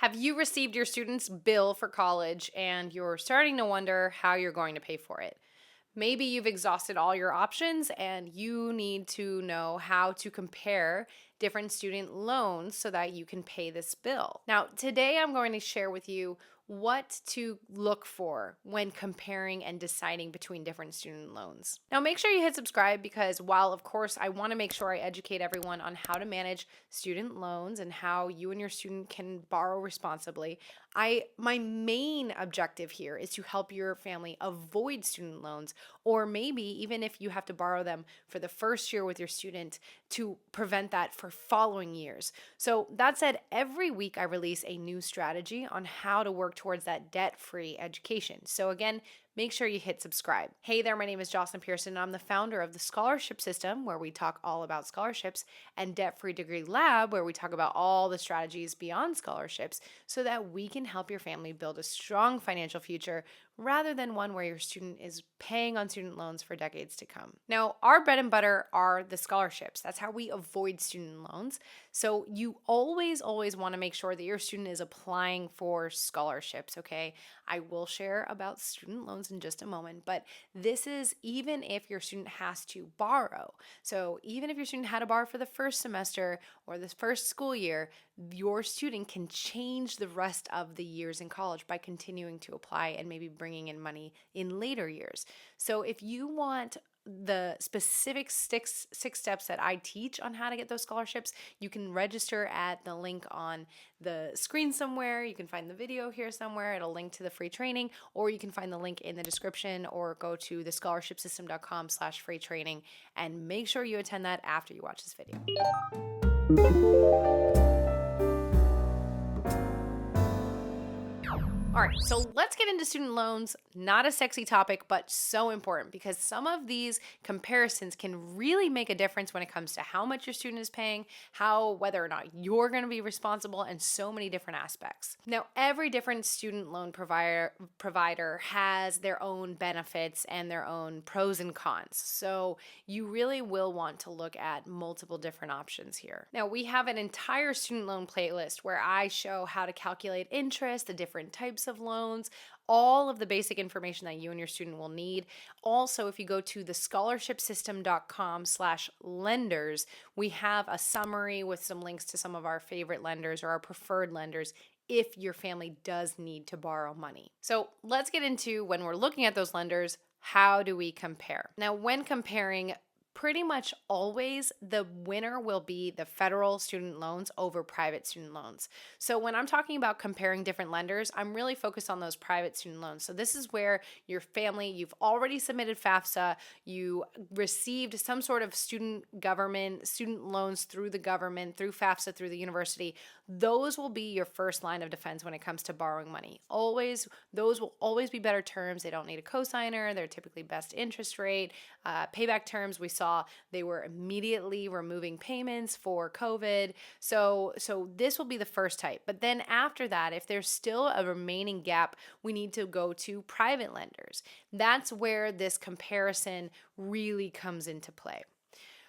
Have you received your student's bill for college and you're starting to wonder how you're going to pay for it? Maybe you've exhausted all your options and you need to know how to compare different student loans so that you can pay this bill. Now, today I'm going to share with you what to look for when comparing and deciding between different student loans. Now, make sure you hit subscribe because while, of course, I want to make sure I educate everyone on how to manage student loans and how you and your student can borrow responsibly, my main objective here is to help your family avoid student loans, or maybe even if you have to borrow them for the first year with your student, to prevent that for following years. So that said, every week I release a new strategy on how to work towards that debt-free education. So again, make sure you hit subscribe. Hey there, my name is Jocelyn Pearson, and I'm the founder of the Scholarship System, where we talk all about scholarships, and Debt-Free Degree Lab, where we talk about all the strategies beyond scholarships so that we can help your family build a strong financial future rather than one where your student is paying on student loans for decades to come. Now, our bread and butter are the scholarships. That's how we avoid student loans. So you always want to make sure that your student is applying for scholarships, okay? I will share about student loans in just a moment, but this is even if your student has to borrow. So even if your student had to borrow for the first semester or the first school year, your student can change the rest of the years in college by continuing to apply and maybe bringing in money in later years. So if you want the specific six steps that I teach on how to get those scholarships, you can register at the link on the screen somewhere. You can find the video here somewhere. It'll link to the free training, or you can find the link in the description or go to thescholarshipsystem.com/free training and make sure you attend that after you watch this video. All right, so let's get into student loans. Not a sexy topic, but so important because some of these comparisons can really make a difference when it comes to how much your student is paying, whether or not you're going to be responsible, and so many different aspects. Now, every different student loan provider has their own benefits and their own pros and cons. So you really will want to look at multiple different options here. Now, we have an entire student loan playlist where I show how to calculate interest, the different types of loans, all of the basic information that you and your student will need. Also, if you go to thescholarshipsystem.com/lenders, we have a summary with some links to some of our favorite lenders or our preferred lenders if your family does need to borrow money. So let's get into, when we're looking at those lenders, how do we compare? Now, when comparing, pretty much always the winner will be the federal student loans over private student loans. So when I'm talking about comparing different lenders, I'm really focused on those private student loans. So this is where your family, you've already submitted FAFSA, you received some sort of student loans through the government, through FAFSA, through the university. Those will be your first line of defense when it comes to borrowing money. Those will always be better terms. They don't need a cosigner. They're typically best interest rate. Payback terms, we saw they were immediately removing payments for COVID. So this will be the first type. But then after that, if there's still a remaining gap, we need to go to private lenders. That's where this comparison really comes into play.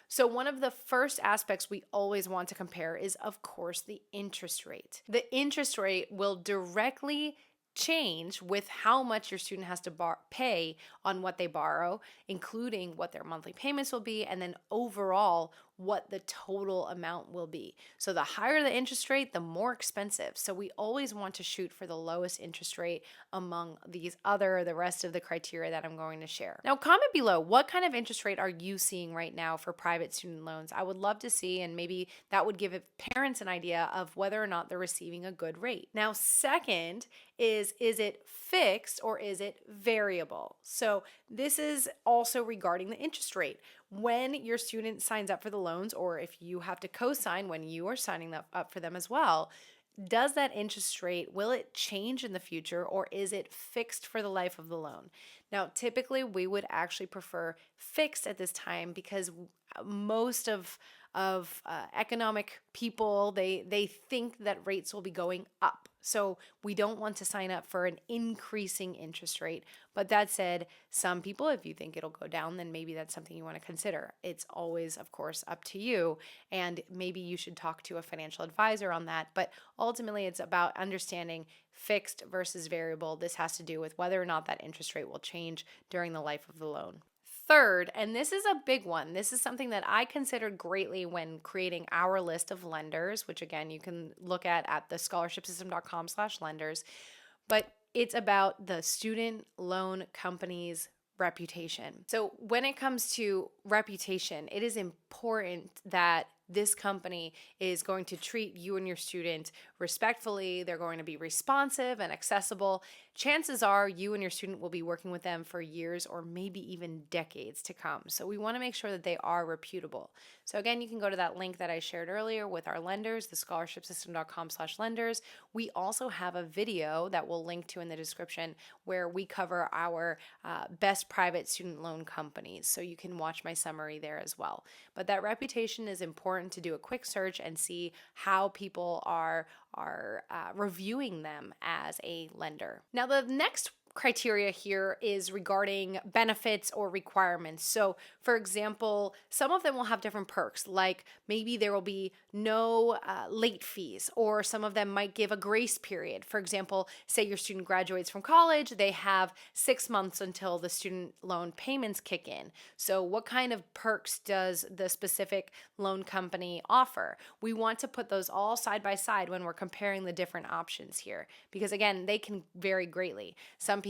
So one of the first aspects we always want to compare is, of course, the interest rate. The interest rate will directly change with how much your student has to pay on what they borrow, including what their monthly payments will be, and then overall what the total amount will be. So the higher the interest rate, the more expensive. So we always want to shoot for the lowest interest rate among the rest of the criteria that I'm going to share. Now, comment below, what kind of interest rate are you seeing right now for private student loans? I would love to see, and maybe that would give parents an idea of whether or not they're receiving a good rate. Now, second is it fixed or is it variable? So this is also regarding the interest rate. When your student signs up for the loans, or if you have to co-sign when you are signing up for them as well, does that interest rate, will it change in the future, or is it fixed for the life of the loan? Now, typically we would actually prefer fixed at this time because most of economic people, they think that rates will be going up. So we don't want to sign up for an increasing interest rate. But that said, some people, if you think it'll go down, then maybe that's something you want to consider. It's always, of course, up to you. And maybe you should talk to a financial advisor on that. But ultimately, it's about understanding fixed versus variable. This has to do with whether or not that interest rate will change during the life of the loan. Third, and this is a big one, this is something that I considered greatly when creating our list of lenders, which again, you can look at the scholarshipsystem.com/lenders, but it's about the student loan company's reputation. So when it comes to reputation, it is important that this company is going to treat you and your student respectfully. They're going to be responsive and accessible. Chances are you and your student will be working with them for years or maybe even decades to come. So we want to make sure that they are reputable. So again, you can go to that link that I shared earlier with our lenders, the scholarshipsystem.com/lenders. We also have a video that we'll link to in the description where we cover our best private student loan companies. So you can watch my summary there as well. But that reputation is important to do a quick search and see how people are reviewing them as a lender. Now, the next criteria here is regarding benefits or requirements. So, for example, some of them will have different perks, like maybe there will be no late fees, or some of them might give a grace period. For example, say your student graduates from college, they have 6 months until the student loan payments kick in. So, what kind of perks does the specific loan company offer? We want to put those all side by side when we're comparing the different options here, because again, they can vary greatly. Some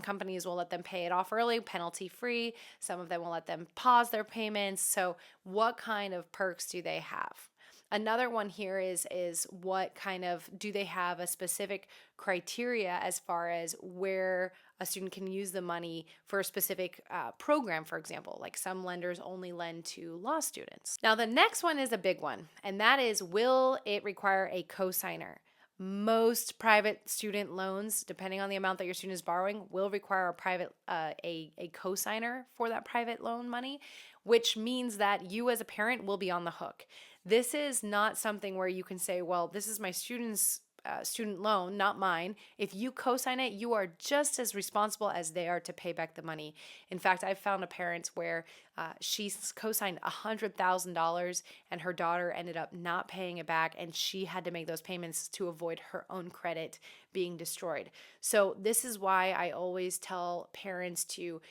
companies will let them pay it off early, penalty free. Some of them will let them pause their payments. So what kind of perks do they have? Another one here is what kind of, do they have a specific criteria as far as where a student can use the money for a specific program, for example, like some lenders only lend to law students. Now, the next one is a big one, and that is, will it require a cosigner? Most private student loans, depending on the amount that your student is borrowing, will require a cosigner for that private loan money, which means that you as a parent will be on the hook. This is not something where you can say, well, this is my student's student loan, not mine. If you co-sign it, you are just as responsible as they are to pay back the money. In fact, I've found a parent where she's co-signed $100,000 and her daughter ended up not paying it back, and she had to make those payments to avoid her own credit being destroyed. So this is why I always tell parents to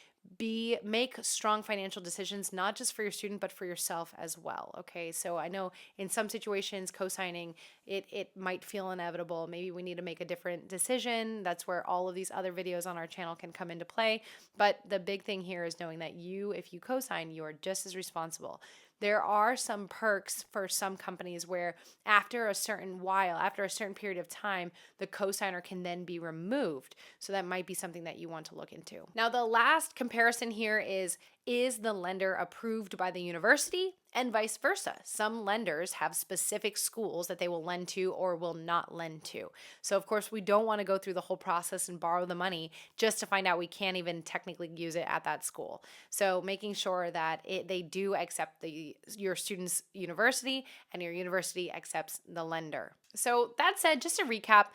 make strong financial decisions, not just for your student, but for yourself as well. Okay. So I know in some situations, co-signing, it might feel inevitable. Maybe we need to make a different decision. That's where all of these other videos on our channel can come into play. But the big thing here is knowing that if you co-sign, you are just as responsible. There are some perks for some companies where after a certain period of time, the cosigner can then be removed. So that might be something that you want to look into. Now, the last comparison here is the lender approved by the university, and vice versa? Some lenders have specific schools that they will lend to or will not lend to. So of course, we don't want to go through the whole process and borrow the money just to find out we can't even technically use it at that school. So making sure that they do accept your student's university and your university accepts the lender. So that said, just to recap,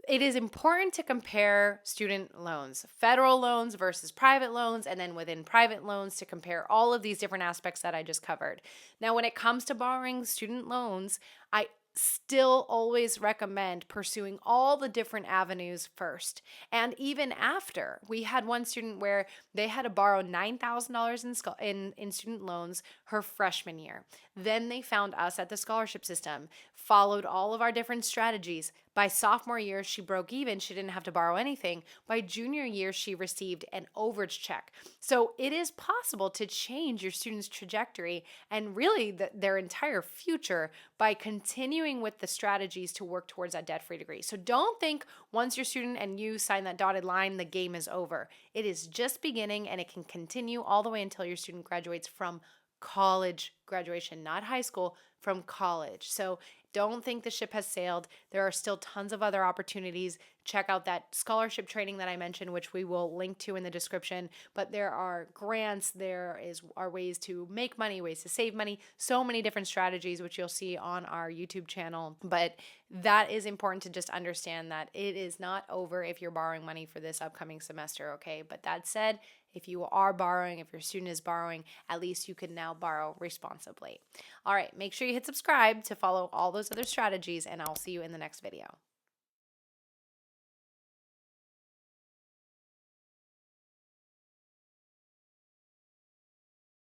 it is important to compare student loans, federal loans versus private loans, and then within private loans to compare all of these different aspects that I just covered. Now, when it comes to borrowing student loans, I still always recommend pursuing all the different avenues first. And even after, we had one student where they had to borrow $9,000 in student loans her freshman year. Then they found us at the scholarship system, followed all of our different strategies. By sophomore year, she broke even. She didn't have to borrow anything. By junior year, she received an overage check. So it is possible to change your student's trajectory and really their entire future by continuing with the strategies to work towards that debt-free degree. So don't think once your student and you sign that dotted line, the game is over. It is just beginning, and it can continue all the way until your student graduates from college graduation, not high school, from college. So don't think the ship has sailed. There are still tons of other opportunities. Check out that scholarship training that I mentioned, which we will link to in the description. But there are grants, are ways to make money, ways to save money, so many different strategies, which you'll see on our YouTube channel. But that is important to just understand that it is not over if you're borrowing money for this upcoming semester, okay? But that said, if you are borrowing, if your student is borrowing, at least you can now borrow responsibly. All right, make sure you hit subscribe to follow all those other strategies, and I'll see you in the next video.